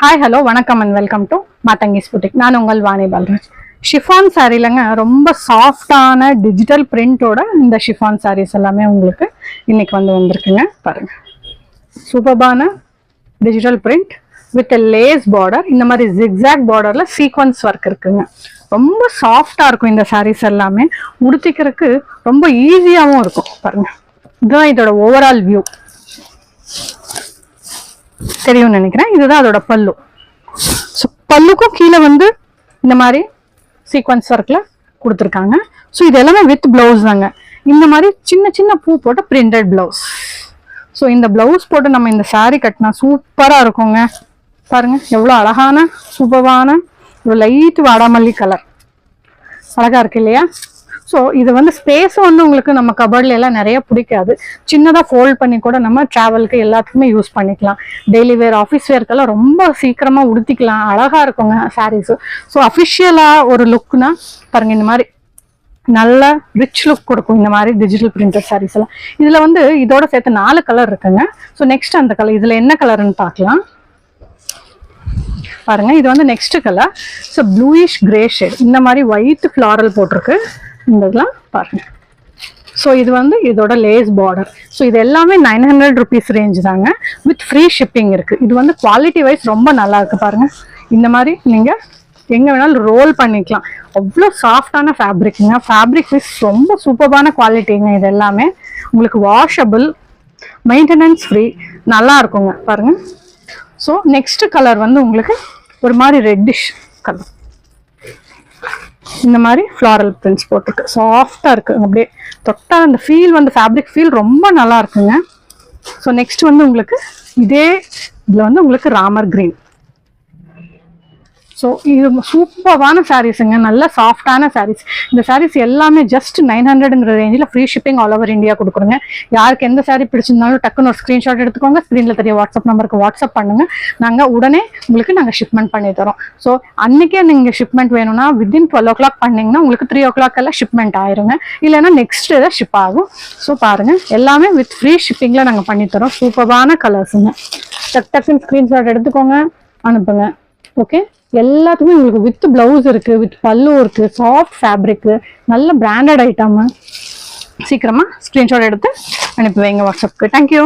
Hi hello வணக்கம் and welcome to மாத்தங்கிஸ் boutique. நான் உங்கள் வாணி பால்ராஜ். ஷிஃபான் சாரீலங்க ரொம்ப சாஃப்டான டிஜிட்டல் பிரிண்டோட இந்த ஷிஃபான் சாரீஸ் எல்லாமே உங்களுக்கு இன்னைக்கு வந்திருக்குங்க. பாருங்க, சூப்பர்பான digital print with lace border. இந்த மாதிரி ஜிக்ஸாக் பார்டர்ல சீக்வன்ஸ் ஒர்க் இருக்குங்க. ரொம்ப சாஃப்டா இருக்கும் இந்த சாரீஸ் எல்லாமே. உடுத்திக்கிறதுக்கு ரொம்ப ஈஸியாகவும் இருக்கும். பாருங்க, இதுதான் இதோட ஓவரால் வியூ. தெரியும் நினைக்கிறேன். இதுதான் அதோட பல்லு. ஸோ பல்லுக்கும் கீழே இந்த மாதிரி சீக்வன்ஸ் ஒர்க்ல கொடுத்துருக்காங்க. ஸோ இது எல்லாமே வித் பிளவுஸ் தாங்க. இந்த மாதிரி சின்ன சின்ன பூ போட்ட பிரிண்டட் பிளவுஸ். ஸோ இந்த பிளவுஸ் போட்டு நம்ம இந்த சாரீ கட்டினா சூப்பரா இருக்குங்க. பாருங்க எவ்வளோ அழகான சூப்பரான ஒரு லைட் வாடாமல்லி கலர் அழகா இருக்கு இல்லையா? ஸோ இது ஸ்பேஸ் உங்களுக்கு நம்ம கபர்ட்ல எல்லாம் நிறைய பிடிக்காது. சின்னதாக ஃபோல்ட் பண்ணி கூட நம்ம டிராவலுக்கு எல்லாத்துக்குமே யூஸ் பண்ணிக்கலாம். டெய்லி வேர், ஆஃபீஸ் வேர்க்கெல்லாம் ரொம்ப சீக்கிரமா உடுத்திக்கலாம். அழகா இருக்குங்க சாரீஸ். ஸோ அஃபிஷியலா ஒரு லுக்னா பாருங்க, இந்த மாதிரி நல்ல ரிச் லுக் கொடுக்கும் இந்த மாதிரி டிஜிட்டல் பிரிண்டட் சாரீஸ் எல்லாம். இதுல இதோட சேர்த்து 4 கலர் இருக்குங்க. ஸோ நெக்ஸ்ட் அந்த கலர், இதுல என்ன கலர்னு பார்க்கலாம். பாருங்க, இது next colour. So bluish grey shade. இந்த மாதிரி ஒயிட் ஃபிளாரல் போட்டிருக்கு. இந்த இதெல்லாம் பாருங்க. ஸோ இது இதோட லேஸ் பார்டர். ஸோ இது எல்லாமே 900 ருபீஸ் ரேஞ்ச் தாங்க. வித் ஃப்ரீ ஷிப்பிங் இருக்கு. இது குவாலிட்டி வைஸ் ரொம்ப நல்லா இருக்கு. பாருங்க, இந்த மாதிரி நீங்க எங்க வேணாலும் ரோல் பண்ணிக்கலாம். அவ்வளோ சாஃப்டான ஃபேப்ரிக்ங்க. ஃபேப்ரிக் வைஸ் ரொம்ப சூப்பரான குவாலிட்டிங்க. இது எல்லாமே உங்களுக்கு வாஷபிள், மெயின்டெனன்ஸ் ஃப்ரீ, நல்லா இருக்குங்க. பாருங்க. ஸோ நெக்ஸ்ட் கலர் உங்களுக்கு ஒரு மாதிரி ரெட்டிஷ் கலர். இந்த மாதிரி ஃப்ளாரல் பிரிண்ட்ஸ் போட்டிருக்கு. சாஃப்டா இருக்கு. அப்படியே தொட்டா அந்த ஃபீல் ஃபேப்ரிக் ஃபீல் ரொம்ப நல்லா இருக்குங்க. ஸோ நெக்ஸ்ட் உங்களுக்கு இதே இதுல உங்களுக்கு ராமர் கிரீன். ஸோ இது சூப்பரான சாரீஸுங்க. நல்ல சாஃப்டான சாரீஸ். இந்த சாரீஸ் எல்லாமே ஜஸ்ட் 900ங்கிற ரேஞ்சில் free shipping all over India கொடுக்குறோங்க. யாருக்கு எந்த சாரீ பிடிச்சிருந்தாலும் டக்குன்னு ஒரு ஸ்க்ரீன்ஷாட் எடுத்துக்கோங்க. ஸ்க்ரீனில் தெரிய வாட்ஸ்அப் நம்பருக்கு வாட்ஸ்அப் பண்ணுங்க. நாங்கள் உடனே உங்களுக்கு ஷிப்மெண்ட் பண்ணி தரோம். ஸோ அன்னைக்கே நீங்கள் ஷிப்மெண்ட் வேணும்னா வித்தின் 12 o'clock பண்ணிங்கன்னா உங்களுக்கு 3 o'clock எல்லாம் ஷிப்மெண்ட் ஆயிருங்க. இல்லைன்னா நெக்ஸ்ட் டே தான் ஷிப் ஆகும். ஸோ பாருங்க, எல்லாமே வித் ஃப்ரீ ஷிப்பிங்கில் நாங்கள் பண்ணித்தரோம். சூப்பரான கலர்ஸுங்க. டக்குன்னு ஸ்க்ரீன்ஷாட் எடுத்துக்கோங்க, அனுப்புங்க. ஓகே, எல்லாத்துக்குமே உங்களுக்கு வித் பிளவுஸ் இருக்கு, வித் பல்லு இருக்கு, சாஃப்ட் ஃபேப்ரிக், நல்ல பிராண்டட் ஐட்டம். சீக்கிரமா ஸ்கிரீன்ஷாட் எடுத்து அனுப்பி வைங்க வாட்ஸ்அப்க்கு. தேங்க்யூ.